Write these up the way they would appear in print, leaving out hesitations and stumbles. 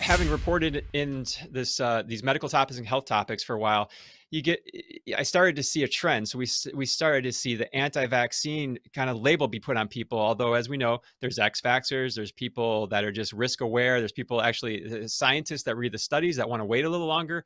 having reported in this these medical topics and health topics for a while, I started to see a trend. So we started to see the anti-vaccine kind of label be put on people. Although, as we know, there's ex-vaxxers, there's people that are just risk aware, there's people actually scientists that read the studies that want to wait a little longer.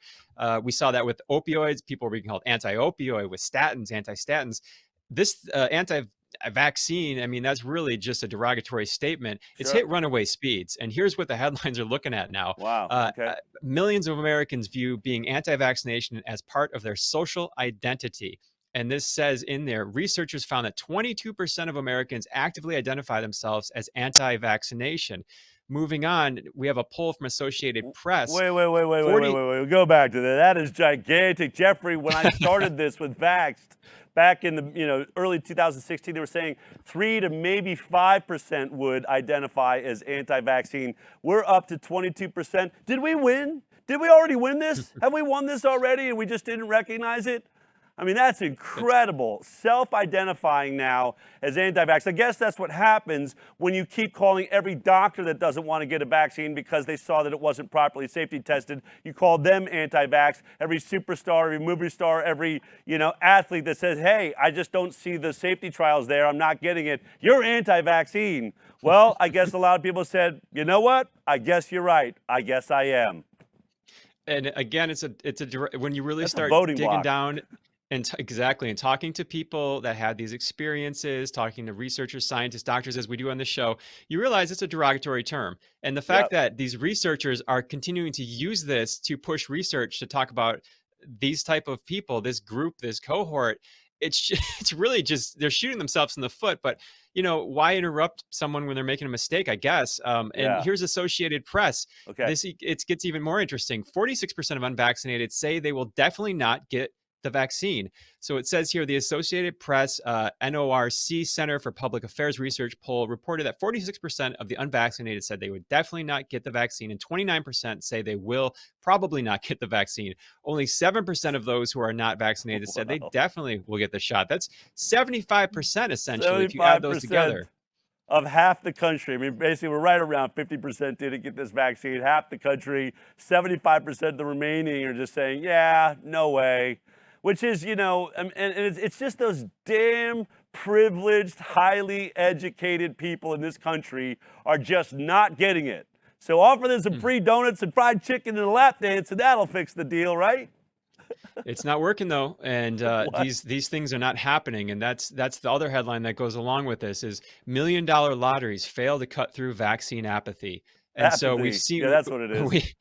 We saw that with opioids. People were being called anti-opioid with statins, anti-statins. This anti-vaccine, I mean, that's really just a derogatory statement. It's Sure. hit runaway speeds. And here's what the headlines are looking at now. Wow. Okay. Millions of Americans view being anti-vaccination as part of their social identity. And this says in there, researchers found that 22% of Americans actively identify themselves as anti-vaccination. Moving on, we have a poll from Associated Press. Wait. Go back to that. That is gigantic. Jeffrey, when I started this with Vaxxed back in the early 2016, they were saying 3 to maybe 5% would identify as anti-vaccine. We're up to 22%. Did we win? Did we already win this? Have we won this already and we just didn't recognize it? I mean, that's incredible. Self-identifying now as anti-vax. I guess that's what happens when you keep calling every doctor that doesn't want to get a vaccine because they saw that it wasn't properly safety tested. You call them anti-vax. Every superstar, every movie star, every athlete that says, hey, I just don't see the safety trials there, I'm not getting it, you're anti-vaccine. Well, I guess a lot of people said, you know what? I guess you're right. I guess I am. And again, when you really start digging block. down and exactly, and talking to people that had these experiences, talking to researchers, scientists, doctors, as we do on the show, you realize it's a derogatory term. And the fact that these researchers are continuing to use this to push research to talk about these type of people, this group, this cohort, it's really just, they're shooting themselves in the foot. But why interrupt someone when they're making a mistake, I guess. And here's Associated Press. Okay. It gets even more interesting. 46% of unvaccinated say they will definitely not get the vaccine. So it says here, the Associated Press NORC Center for Public Affairs Research poll reported that 46% of the unvaccinated said they would definitely not get the vaccine, and 29% say they will probably not get the vaccine. Only 7% of those who are not vaccinated said they definitely will get the shot. That's 75% essentially, if you add those together. Of half the country. I mean, basically, we're right around 50% didn't get this vaccine. Half the country, 75% of the remaining are just saying, yeah, no way. Which is, and it's just those damn privileged, highly educated people in this country are just not getting it. So offer them some free donuts and fried chicken and a lap dance, and that'll fix the deal, right? It's not working though, and these things are not happening. And that's the other headline that goes along with this is $1 million lotteries fail to cut through vaccine apathy. And apathy. So we've seen, that's what it is.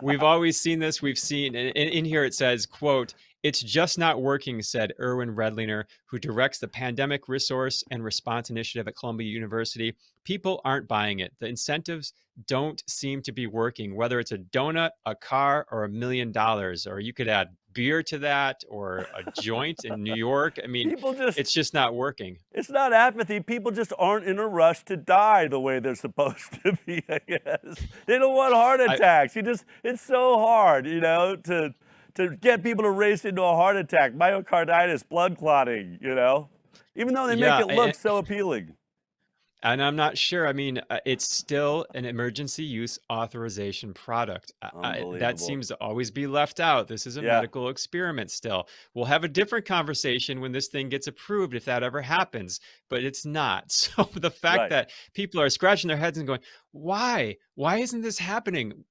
We've always seen this. We've seen, and in here it says, quote, "It's just not working," said Erwin Redlinger, who directs the Pandemic Resource and Response Initiative at Columbia University. People aren't buying it. The incentives don't seem to be working, whether it's a donut, a car, or $1 million. Or you could add beer to that, or a joint in New York. I mean, it's just not working. It's not apathy. People just aren't in a rush to die the way they're supposed to be, I guess. They don't want heart attacks. It's so hard, to get people to race into a heart attack, myocarditis, blood clotting, even though they make it look so appealing. And I'm not sure. I mean, it's still an emergency use authorization product. That seems to always be left out. This is a medical experiment still. We'll have a different conversation when this thing gets approved, if that ever happens, but it's not. So the fact that people are scratching their heads and going, why? Why isn't this happening?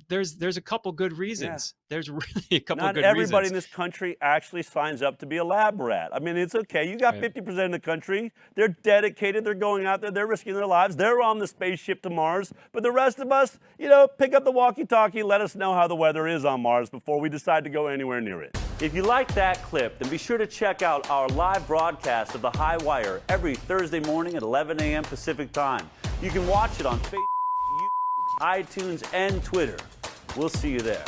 There's a couple good reasons. There's really a couple good reasons. Not everybody in this country actually signs up to be a lab rat. I mean, it's okay. You got 50% of the country. They're dedicated. They're going out there. They're risking their lives. They're on the spaceship to Mars. But the rest of us, pick up the walkie-talkie. Let us know how the weather is on Mars before we decide to go anywhere near it. If you like that clip, then be sure to check out our live broadcast of The High Wire every Thursday morning at 11 a.m. Pacific Time. You can watch it on Facebook, YouTube, iTunes, and Twitter. We'll see you there.